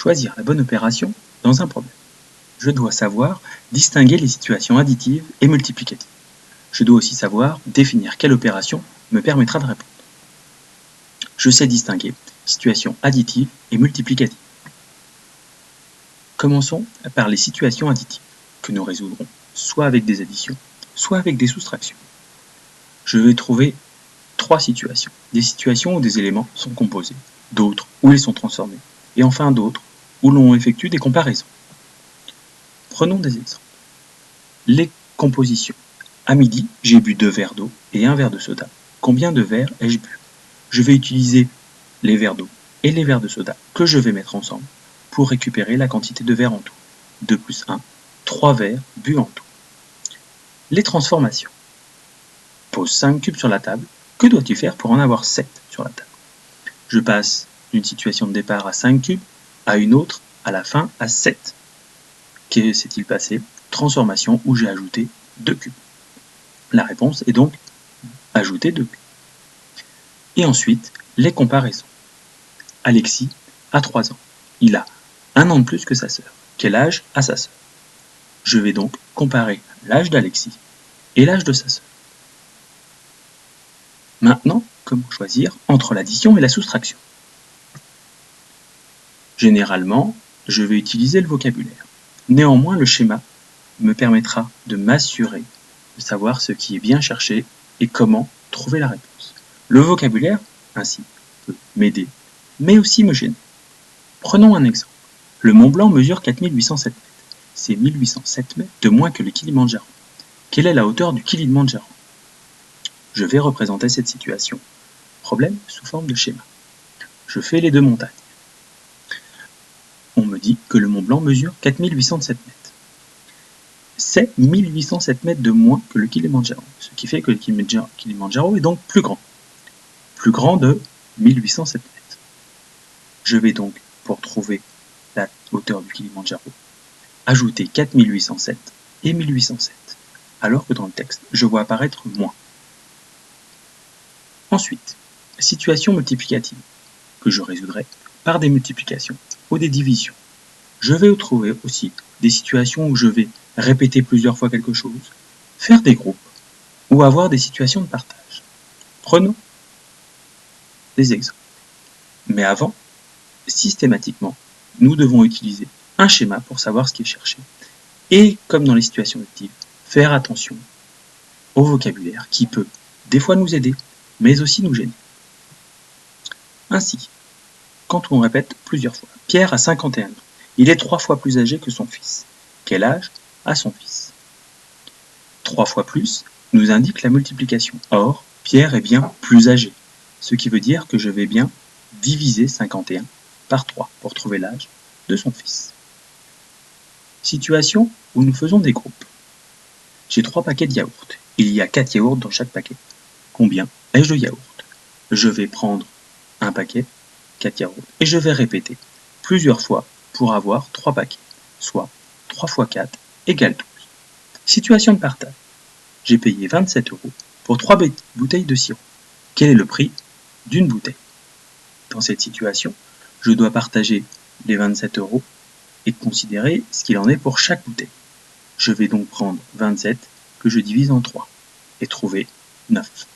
choisir la bonne opération dans un problème. Je dois savoir distinguer les situations additives et multiplicatives. Je dois aussi savoir définir quelle opération me permettra de répondre. Je sais distinguer situations additives et multiplicatives. Commençons par les situations additives, que nous résoudrons soit avec des additions, soit avec des soustractions. Je vais trouver trois situations. Des situations où des éléments sont composés, d'autres où ils sont transformés, et enfin d'autres où l'on effectue des comparaisons. Prenons des exemples. Les compositions. À midi, j'ai bu 2 verres d'eau et 1 verre de soda. Combien de verres ai-je bu? Je vais utiliser les verres d'eau et les verres de soda que je vais mettre ensemble pour récupérer la quantité de verres en tout. 2 plus 1, 3 verres bu en tout. Les transformations. Pose 5 cubes sur la table. Que dois-tu faire pour en avoir 7 sur la table? Je passe d'une situation de départ à 5 cubes à une autre, à la fin, à 7. Que s'est-il passé? Transformation où j'ai ajouté 2 cubes. La réponse est donc ajouter 2 cubes. Et ensuite, les comparaisons. Alexis a 3 ans. Il a 1 an de plus que sa sœur. Quel âge a sa sœur? Je vais donc comparer l'âge d'Alexis et l'âge de sa sœur. Maintenant, comment choisir entre l'addition et la soustraction? Généralement, je vais utiliser le vocabulaire. Néanmoins, le schéma me permettra de m'assurer de savoir ce qui est bien cherché et comment trouver la réponse. Le vocabulaire, ainsi, peut m'aider, mais aussi me gêner. Prenons un exemple. Le Mont Blanc mesure 4807 mètres. C'est 1807 mètres de moins que le Kilimandjaro. Quelle est la hauteur du Kilimandjaro? Je vais représenter cette situation. Problème sous forme de schéma. Je fais les deux montagnes. On me dit que le Mont Blanc mesure 4807 mètres. C'est 1807 mètres de moins que le Kilimandjaro, ce qui fait que le Kilimandjaro est donc plus grand de 1807 mètres. Je vais donc, pour trouver la hauteur du Kilimandjaro, ajouter 4807 et 1807, alors que dans le texte, je vois apparaître moins. Ensuite, situation multiplicative, que je résoudrai par des multiplications ou des divisions. Je vais trouver aussi des situations où je vais répéter plusieurs fois quelque chose, faire des groupes ou avoir des situations de partage. Prenons des exemples. Mais avant, systématiquement, nous devons utiliser un schéma pour savoir ce qui est cherché. Et comme dans les situations actives, faire attention au vocabulaire qui peut des fois nous aider, mais aussi nous gêner. Ainsi, quand on répète plusieurs fois, Pierre a 51 ans, il est 3 fois plus âgé que son fils. Quel âge a son fils? 3 fois plus nous indique la multiplication. Or, Pierre est bien plus âgé, ce qui veut dire que je vais bien diviser 51 par 3 pour trouver l'âge de son fils. Situation où nous faisons des groupes. J'ai 3 paquets de yaourt. Il y a 4 yaourts dans chaque paquet. Combien ai-je de yaourt? Je vais prendre un paquet, 4 yaourts, et je vais répéter plusieurs fois pour avoir 3 paquets, soit 3 fois 4 égale 12. Situation de partage. J'ai payé 27 € pour 3 bouteilles de sirop. Quel est le prix d'une bouteille? Dans cette situation, je dois partager les 27 € et considérer ce qu'il en est pour chaque bouteille. Je vais donc prendre 27 que je divise en 3 et trouver 9.